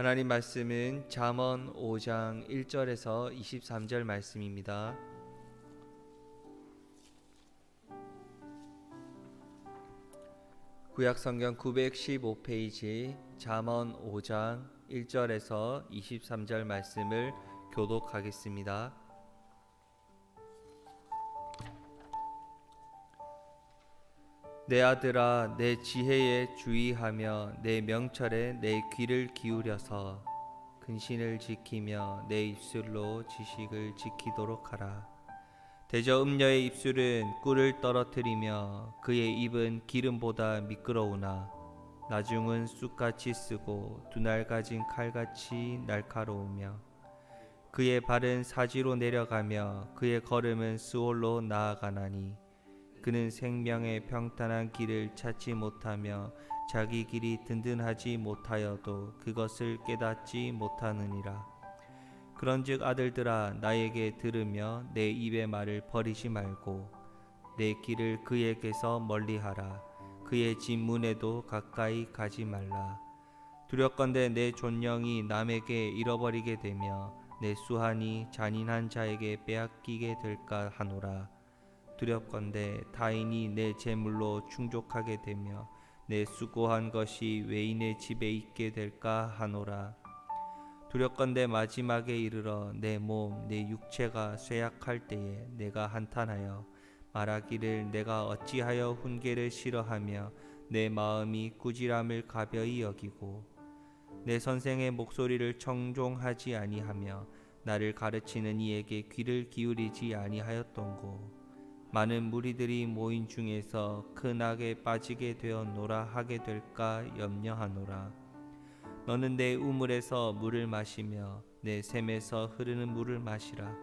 하나님 말씀은 잠언 5장 1절에서 23절 말씀입니다. 구약성경 915페이지 잠언 5장 1절에서 23절 말씀을 교독하겠습니다. 내 아들아, 내 지혜에 주의하며 내 명철에 내 귀를 기울여서 근신을 지키며 내 입술로 지식을 지키도록 하라. 대저 음녀의 입술은 꿀을 떨어뜨리며 그의 입은 기름보다 미끄러우나 나중은 쑥같이 쓰고 두날 가진 칼같이 날카로우며 그의 발은 사지로 내려가며 그의 걸음은 스올로 나아가나니 그는 생명의 평탄한 길을 찾지 못하며 자기 길이 든든하지 못하여도 그것을 깨닫지 못하느니라. 그런즉 아들들아, 나에게 들으며 내 입의 말을 버리지 말고 내 길을 그에게서 멀리하라. 그의 진문에도 가까이 가지 말라. 두렵건대 내 존영이 남에게 잃어버리게 되며 내 수한이 잔인한 자에게 빼앗기게 될까 하노라. 두렵건대 타인이 내 재물로 충족하게 되며 내 수고한 것이 외인의 집에 있게 될까 하노라. 두렵건대 마지막에 이르러 내 몸, 내 육체가 쇠약할 때에 내가 한탄하여 말하기를 내가 어찌하여 훈계를 싫어하며 내 마음이 꾸지람을 가벼이 여기고 내 선생의 목소리를 청종하지 아니하며 나를 가르치는 이에게 귀를 기울이지 아니하였던고. 많은 무리들이 모인 중에서 큰 악에 빠지게 되었노라 하게 될까 염려하노라. 너는 내 우물에서 물을 마시며 내 샘에서 흐르는 물을 마시라.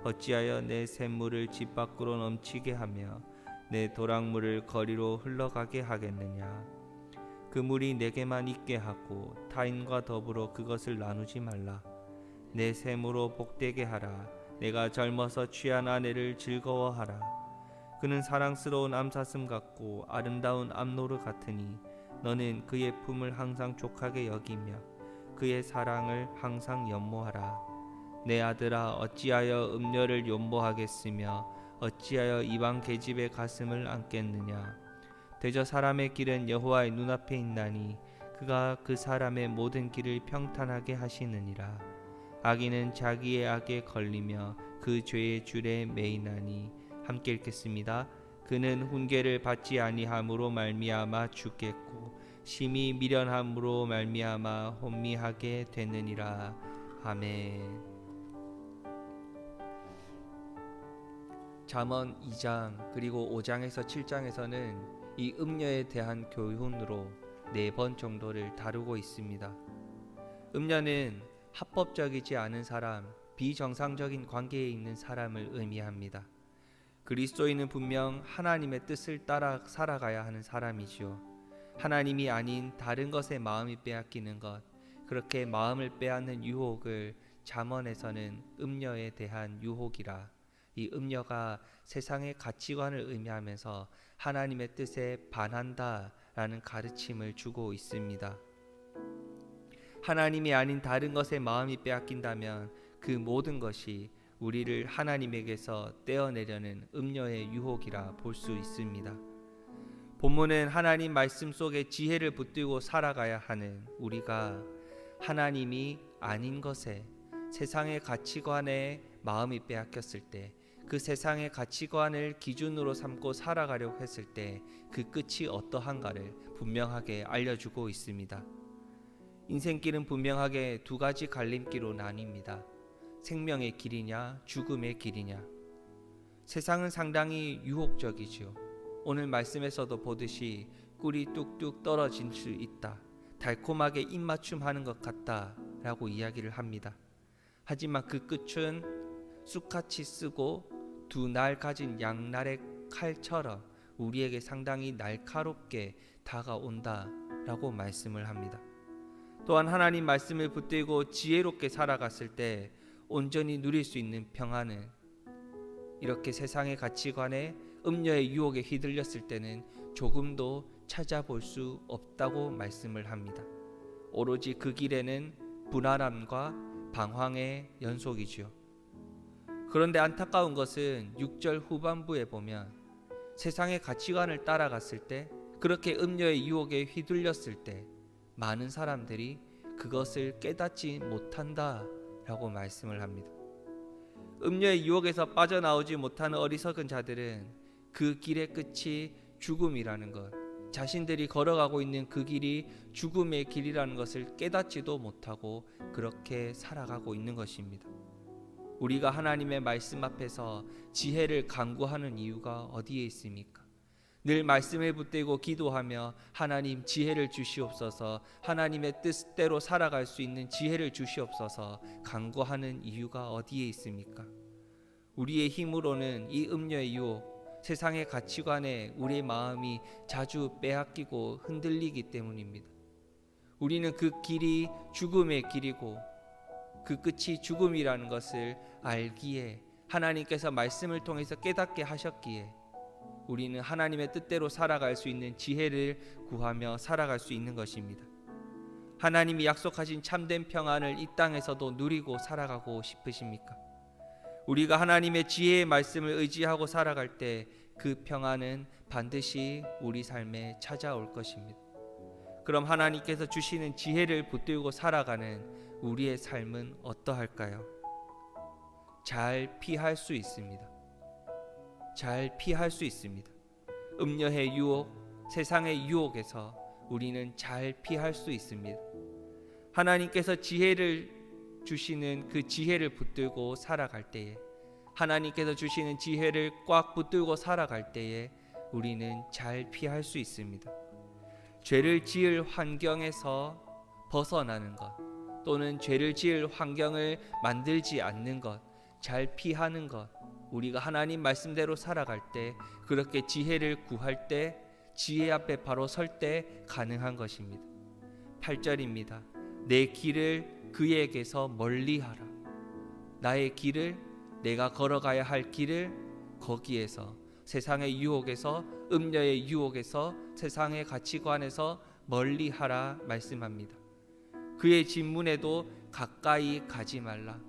어찌하여 내 샘물을 집 밖으로 넘치게 하며 내 도랑물을 거리로 흘러가게 하겠느냐. 그 물이 내게만 있게 하고 타인과 더불어 그것을 나누지 말라. 내 샘으로 복되게 하라. 내가 젊어서 취한 아내를 즐거워하라. 그는 사랑스러운 암사슴 같고 아름다운 암노루 같으니 너는 그의 품을 항상 족하게 여기며 그의 사랑을 항상 연모하라. 내 아들아, 어찌하여 음녀를 연모하겠으며 어찌하여 이방 계집의 가슴을 안겠느냐. 대저 사람의 길은 여호와의 눈앞에 있나니 그가 그 사람의 모든 길을 평탄하게 하시느니라. 악인은 자기의 악에 걸리며 그 죄의 줄에 매이나니. 함께 읽겠습니다. 그는 훈계를 받지 아니함으로 말미암아 죽겠고 심히 미련함으로 말미암아 혼미하게 되느니라. 아멘. 잠언 2장 그리고 5장에서 7장에서는 이 음녀에 대한 교훈으로 4번 정도를 다루고 있습니다. 음녀는 합법적이지 않은 사람, 비정상적인 관계에 있는 사람을 의미합니다. 그리스도인은 분명 하나님의 뜻을 따라 살아가야 하는 사람이지요. 하나님이 아닌 다른 것에 마음이 빼앗기는 것, 그렇게 마음을 빼앗는 유혹을 잠언에서는 음녀에 대한 유혹이라, 이 음녀가 세상의 가치관을 의미하면서 하나님의 뜻에 반한다 라는 가르침을 주고 있습니다. 하나님이 아닌 다른 것에 마음이 빼앗긴다면 그 모든 것이 우리를 하나님에게서 떼어내려는 음녀의 유혹이라 볼 수 있습니다. 본문은 하나님 말씀 속에 지혜를 붙들고 살아가야 하는 우리가 하나님이 아닌 것에, 세상의 가치관에 마음이 빼앗겼을 때, 그 세상의 가치관을 기준으로 삼고 살아가려고 했을 때 그 끝이 어떠한가를 분명하게 알려주고 있습니다. 인생길은 분명하게 2가지 갈림길로 나뉩니다. 생명의 길이냐 죽음의 길이냐. 세상은 상당히 유혹적이지요. 오늘 말씀에서도 보듯이 꿀이 뚝뚝 떨어질 수 있다, 달콤하게 입맞춤하는 것 같다 라고 이야기를 합니다. 하지만 그 끝은 쑥같이 쓰고 2날 가진 양날의 칼처럼 우리에게 상당히 날카롭게 다가온다 라고 말씀을 합니다. 또한 하나님 말씀을 붙들고 지혜롭게 살아갔을 때 온전히 누릴 수 있는 평안은 이렇게 세상의 가치관에 음녀의 유혹에 휘둘렸을 때는 조금도 찾아볼 수 없다고 말씀을 합니다. 오로지 그 길에는 불안함과 방황의 연속이지요. 그런데 안타까운 것은 6절 후반부에 보면 세상의 가치관을 따라갔을 때, 그렇게 음료의 유혹에 휘둘렸을 때 많은 사람들이 그것을 깨닫지 못한다 라고 말씀을 합니다. 음료의 유혹에서 빠져나오지 못하는 어리석은 자들은 그 길의 끝이 죽음이라는 것, 자신들이 걸어가고 있는 그 길이 죽음의 길이라는 것을 깨닫지도 못하고 그렇게 살아가고 있는 것입니다. 우리가 하나님의 말씀 앞에서 지혜를 간구하는 이유가 어디에 있습니까? 늘 말씀을 붙들고 기도하며 하나님 지혜를 주시옵소서, 하나님의 뜻대로 살아갈 수 있는 지혜를 주시옵소서 간구하는 이유가 어디에 있습니까? 우리의 힘으로는 이 음료의 유혹, 세상의 가치관에 우리의 마음이 자주 빼앗기고 흔들리기 때문입니다. 우리는 그 길이 죽음의 길이고 그 끝이 죽음이라는 것을 알기에, 하나님께서 말씀을 통해서 깨닫게 하셨기에 우리는 하나님의 뜻대로 살아갈 수 있는 지혜를 구하며 살아갈 수 있는 것입니다. 하나님이 약속하신 참된 평안을 이 땅에서도 누리고 살아가고 싶으십니까? 우리가 하나님의 지혜의 말씀을 의지하고 살아갈 때 그 평안은 반드시 우리 삶에 찾아올 것입니다. 그럼 하나님께서 주시는 지혜를 붙들고 살아가는 우리의 삶은 어떠할까요? 잘 피할 수 있습니다. 잘 피할 수 있습니다. 음료의 유혹, 세상의 유혹에서 우리는 잘 피할 수 있습니다. 하나님께서 지혜를 주시는 그 지혜를 붙들고 살아갈 때에, 하나님께서 주시는 지혜를 꽉 붙들고 살아갈 때에 우리는 잘 피할 수 있습니다. 죄를 지을 환경에서 벗어나는 것, 또는 죄를 지을 환경을 만들지 않는 것, 잘 피하는 것, 우리가 하나님 말씀대로 살아갈 때, 그렇게 지혜를 구할 때, 지혜 앞에 바로 설 때 가능한 것입니다. 8절입니다. 내 길을 그에게서 멀리하라. 나의 길을, 내가 걸어가야 할 길을 거기에서, 세상의 유혹에서, 음료의 유혹에서, 세상의 가치관에서 멀리하라 말씀합니다. 그의 진문에도 가까이 가지 말라.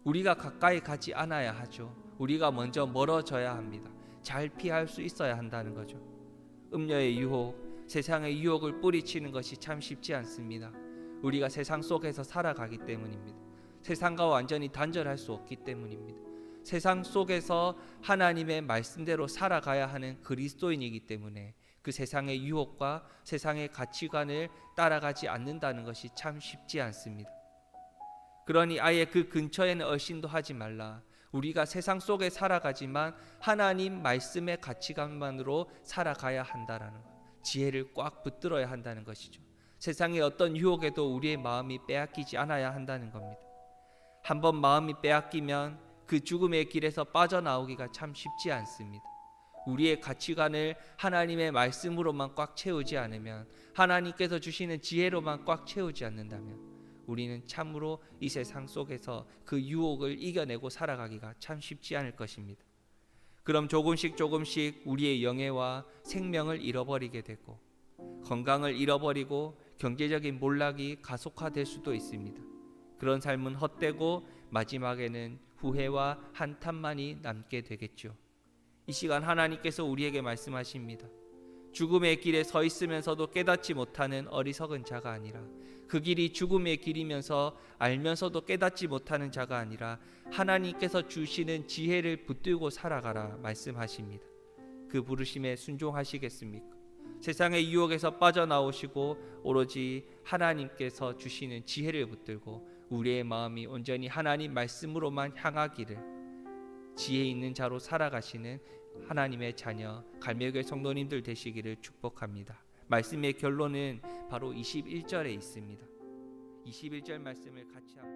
우리가 가까이 가지 않아야 하죠. 우리가 먼저 멀어져야 합니다. 잘 피할 수 있어야 한다는 거죠. 음료의 유혹, 세상의 유혹을 뿌리치는 것이 참 쉽지 않습니다. 우리가 세상 속에서 살아가기 때문입니다. 세상과 완전히 단절할 수 없기 때문입니다. 세상 속에서 하나님의 말씀대로 살아가야 하는 그리스도인이기 때문에 그 세상의 유혹과 세상의 가치관을 따라가지 않는다는 것이 참 쉽지 않습니다. 그러니 아예 그 근처에는 얼씬도 하지 말라. 우리가 세상 속에 살아가지만 하나님 말씀의 가치관만으로 살아가야 한다는 것, 지혜를 꽉 붙들어야 한다는 것이죠. 세상의 어떤 유혹에도 우리의 마음이 빼앗기지 않아야 한다는 겁니다. 한번 마음이 빼앗기면 그 죽음의 길에서 빠져나오기가 참 쉽지 않습니다. 우리의 가치관을 하나님의 말씀으로만 꽉 채우지 않으면, 하나님께서 주시는 지혜로만 꽉 채우지 않는다면 우리는 참으로 이 세상 속에서 그 유혹을 이겨내고 살아가기가 참 쉽지 않을 것입니다. 그럼 조금씩 우리의 영예와 생명을 잃어버리게 되고, 건강을 잃어버리고 경제적인 몰락이 가속화될 수도 있습니다. 그런 삶은 헛되고 마지막에는 후회와 한탄만이 남게 되겠죠. 이 시간 하나님께서 우리에게 말씀하십니다. 죽음의 길에 서 있으면서도 깨닫지 못하는 어리석은 자가 아니라, 그 길이 죽음의 길이면서 알면서도 깨닫지 못하는 자가 아니라 하나님께서 주시는 지혜를 붙들고 살아가라 말씀하십니다. 그 부르심에 순종하시겠습니까? 세상의 유혹에서 빠져나오시고 오로지 하나님께서 주시는 지혜를 붙들고 우리의 마음이 온전히 하나님 말씀으로만 향하기를, 지혜 있는 자로 살아가시는 하나님의 자녀 갈매교회 성도님들 되시기를 축복합니다. 말씀의 결론은 바로 21절에 있습니다. 21절 말씀을 같이 한번